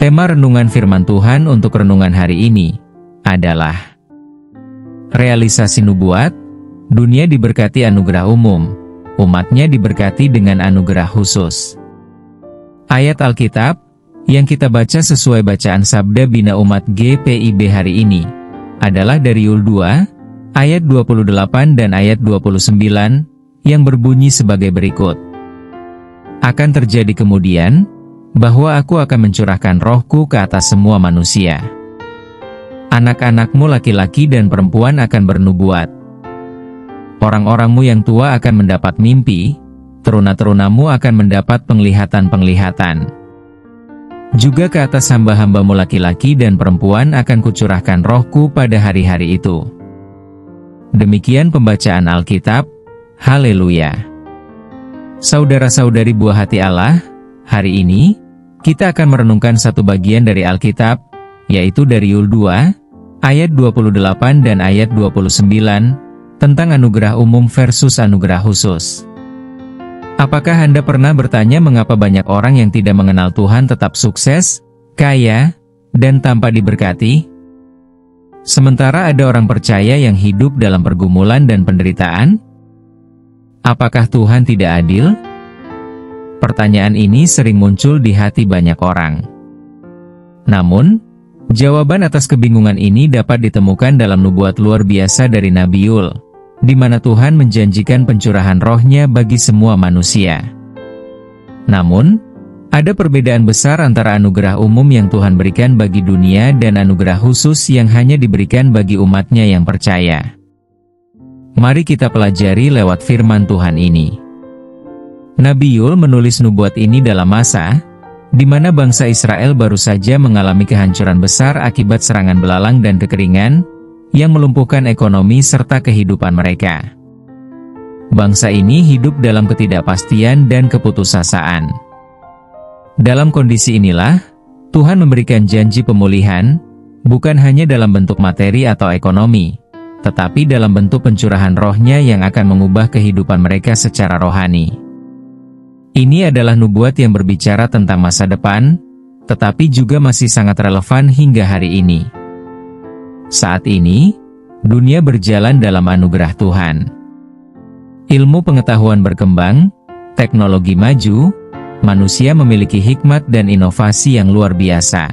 Tema renungan firman Tuhan untuk renungan hari ini adalah realisasi nubuat, dunia diberkati anugerah umum, umatnya diberkati dengan anugerah khusus. Ayat Alkitab yang kita baca sesuai bacaan Sabda Bina Umat GPIB hari ini adalah dari Yoel 2, ayat 28 dan ayat 29, yang berbunyi sebagai berikut. Akan terjadi kemudian, bahwa aku akan mencurahkan rohku ke atas semua manusia. Anak-anakmu laki-laki dan perempuan akan bernubuat. Orang-orangmu yang tua akan mendapat mimpi, teruna-terunamu akan mendapat penglihatan-penglihatan. Juga ke atas hamba-hambamu laki-laki dan perempuan akan kucurahkan rohku pada hari-hari itu. Demikian pembacaan Alkitab. Haleluya. Saudara-saudari buah hati Allah, hari ini kita akan merenungkan satu bagian dari Alkitab, yaitu dari Yoel 2, ayat 28 dan ayat 29, tentang anugerah umum versus anugerah khusus. Apakah Anda pernah bertanya mengapa banyak orang yang tidak mengenal Tuhan tetap sukses, kaya, dan tanpa diberkati? Sementara ada orang percaya yang hidup dalam pergumulan dan penderitaan? Apakah Tuhan tidak adil? Pertanyaan ini sering muncul di hati banyak orang. Namun, jawaban atas kebingungan ini dapat ditemukan dalam nubuat luar biasa dari Nabi Yoel, di mana Tuhan menjanjikan pencurahan rohnya bagi semua manusia. Namun, ada perbedaan besar antara anugerah umum yang Tuhan berikan bagi dunia dan anugerah khusus yang hanya diberikan bagi umatnya yang percaya. Mari kita pelajari lewat firman Tuhan ini. Nabi Yoel menulis nubuat ini dalam masa di mana bangsa Israel baru saja mengalami kehancuran besar akibat serangan belalang dan kekeringan yang melumpuhkan ekonomi serta kehidupan mereka. Bangsa ini hidup dalam ketidakpastian dan keputusasaan. Dalam kondisi inilah, Tuhan memberikan janji pemulihan, bukan hanya dalam bentuk materi atau ekonomi, tetapi dalam bentuk pencurahan rohnya yang akan mengubah kehidupan mereka secara rohani. Ini adalah nubuat yang berbicara tentang masa depan, tetapi juga masih sangat relevan hingga hari ini. Saat ini, dunia berjalan dalam anugerah Tuhan. Ilmu pengetahuan berkembang, teknologi maju, manusia memiliki hikmat dan inovasi yang luar biasa.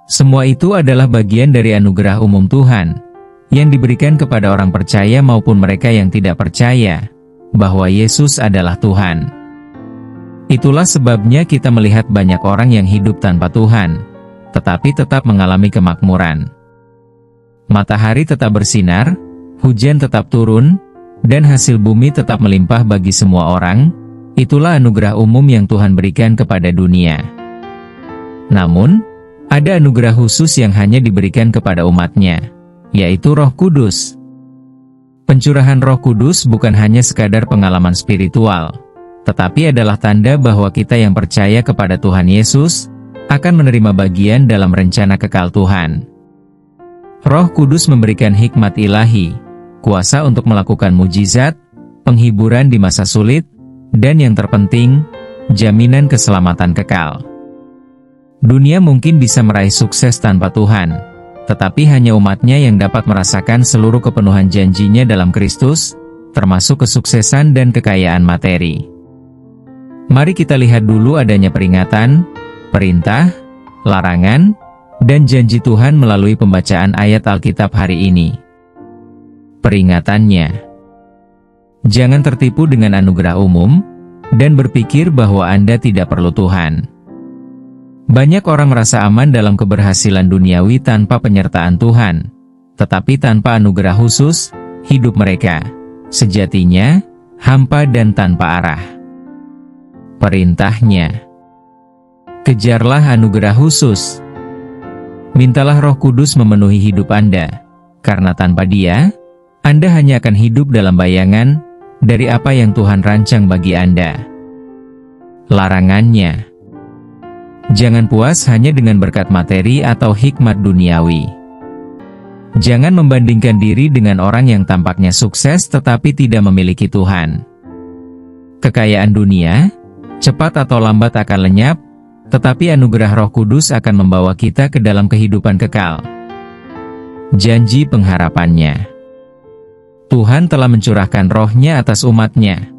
Semua itu adalah bagian dari anugerah umum Tuhan, yang diberikan kepada orang percaya maupun mereka yang tidak percaya, bahwa Yesus adalah Tuhan. Itulah sebabnya kita melihat banyak orang yang hidup tanpa Tuhan, tetapi tetap mengalami kemakmuran. Matahari tetap bersinar, hujan tetap turun, dan hasil bumi tetap melimpah bagi semua orang. Itulah anugerah umum yang Tuhan berikan kepada dunia. Namun, ada anugerah khusus yang hanya diberikan kepada umatnya, yaitu Roh Kudus. Pencurahan Roh Kudus bukan hanya sekadar pengalaman spiritual, tetapi adalah tanda bahwa kita yang percaya kepada Tuhan Yesus akan menerima bagian dalam rencana kekal Tuhan. Roh Kudus memberikan hikmat ilahi, kuasa untuk melakukan mujizat, penghiburan di masa sulit, dan yang terpenting, jaminan keselamatan kekal. Dunia mungkin bisa meraih sukses tanpa Tuhan, tetapi hanya umatnya yang dapat merasakan seluruh kepenuhan janjinya dalam Kristus, termasuk kesuksesan dan kekayaan materi. Mari kita lihat dulu adanya peringatan, perintah, larangan, dan janji Tuhan melalui pembacaan ayat Alkitab hari ini. Peringatannya. Jangan tertipu dengan anugerah umum, dan berpikir bahwa Anda tidak perlu Tuhan. Banyak orang merasa aman dalam keberhasilan duniawi tanpa penyertaan Tuhan, tetapi tanpa anugerah khusus, hidup mereka, sejatinya, hampa dan tanpa arah. Perintahnya. Kejarlah anugerah khusus. Mintalah Roh Kudus memenuhi hidup Anda, karena tanpa Dia, Anda hanya akan hidup dalam bayangan dari apa yang Tuhan rancang bagi Anda. Larangannya. Jangan puas hanya dengan berkat materi atau hikmat duniawi. Jangan membandingkan diri dengan orang yang tampaknya sukses tetapi tidak memiliki Tuhan. Kekayaan dunia, cepat atau lambat akan lenyap, tetapi anugerah Roh Kudus akan membawa kita ke dalam kehidupan kekal. Janji pengharapannya. Tuhan telah mencurahkan Roh-Nya atas umat-Nya.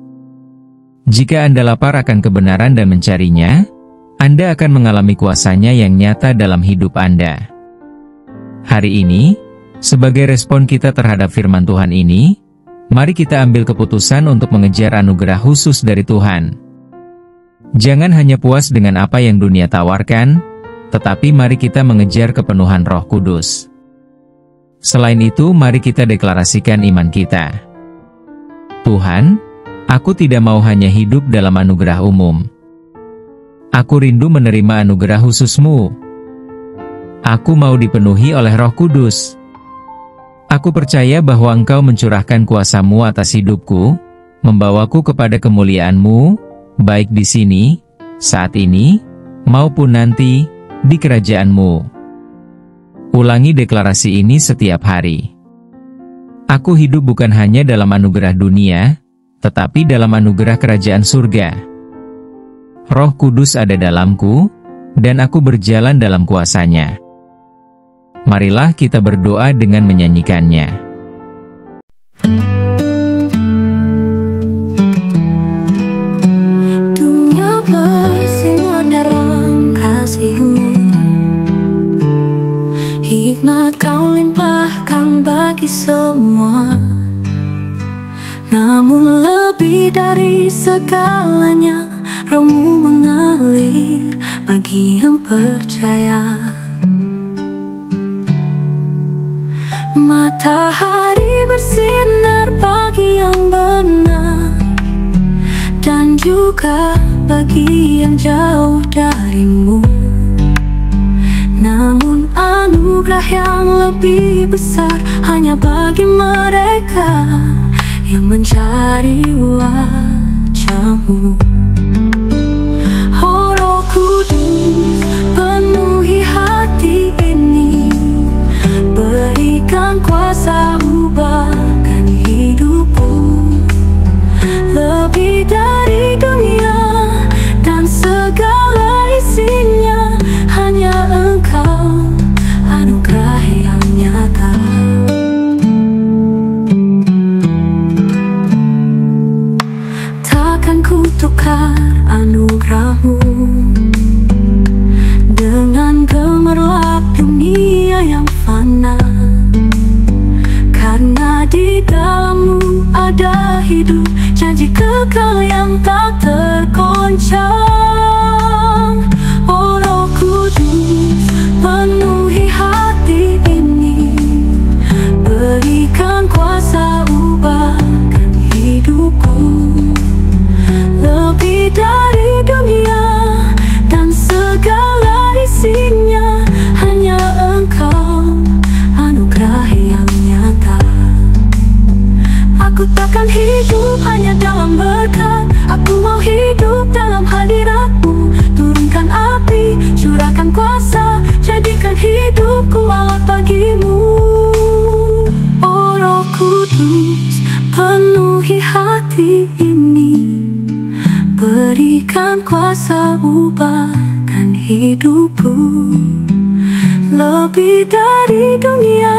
Jika Anda lapar akan kebenaran dan mencarinya, Anda akan mengalami kuasa-Nya yang nyata dalam hidup Anda. Hari ini, sebagai respon kita terhadap firman Tuhan ini, mari kita ambil keputusan untuk mengejar anugerah khusus dari Tuhan. Jangan hanya puas dengan apa yang dunia tawarkan, tetapi mari kita mengejar kepenuhan Roh Kudus. Selain itu, mari kita deklarasikan iman kita. Tuhan, aku tidak mau hanya hidup dalam anugerah umum. Aku rindu menerima anugerah khusus-Mu. Aku mau dipenuhi oleh Roh Kudus. Aku percaya bahwa Engkau mencurahkan kuasa-Mu atas hidupku, membawaku kepada kemuliaan-Mu, baik di sini, saat ini, maupun nanti, di kerajaan-Mu. Ulangi deklarasi ini setiap hari. Aku hidup bukan hanya dalam anugerah dunia, tetapi dalam anugerah kerajaan surga. Roh Kudus ada dalamku, dan aku berjalan dalam kuasa-Nya. Marilah kita berdoa dengan menyanyikannya. Hikmat Kau limpahkan bagi semua, namun lebih dari segalanya, Roh-Mu mengalir bagi yang percaya. Matahari bersinar bagi yang benar, dan juga bagi yang jauh dari-Mu. Namun anugerah yang lebih besar hanya bagi mereka yang mencari wajah-Mu. Oh Roh Kudus, penuhi hati ini, berikan kuasa ubahkan hidupku, lebih dari dunia dan segala isinya, hanya Engkau, anugerah yang nyata. Takkan ku tukar anugerah-Mu dengan gemerlap dunia yang fana, karena di dalam-Mu ada hidup, janji kekal yang tak tergoncang. Oh Roh Kudus, penuhi hati ini, berikan kuasa ubahkan hidupku, lebih dari dunia dan segala isinya, hanya Engkau, anugerah yang nyata. Aku takkan hidup hanya dalam berkat, aku mau hidup dalam hadirat-Mu. Turunkan api, curahkan kuasa, jadikan hidupku alat bagi-Mu. Oh Roh Kudus, penuhi hati ini, berikan kuasa ubahkan hidupku, lebih dari dunia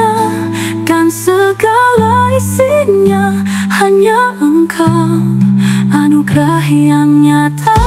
dan segala isinya, hanya Engkau, anugerah yang nyata.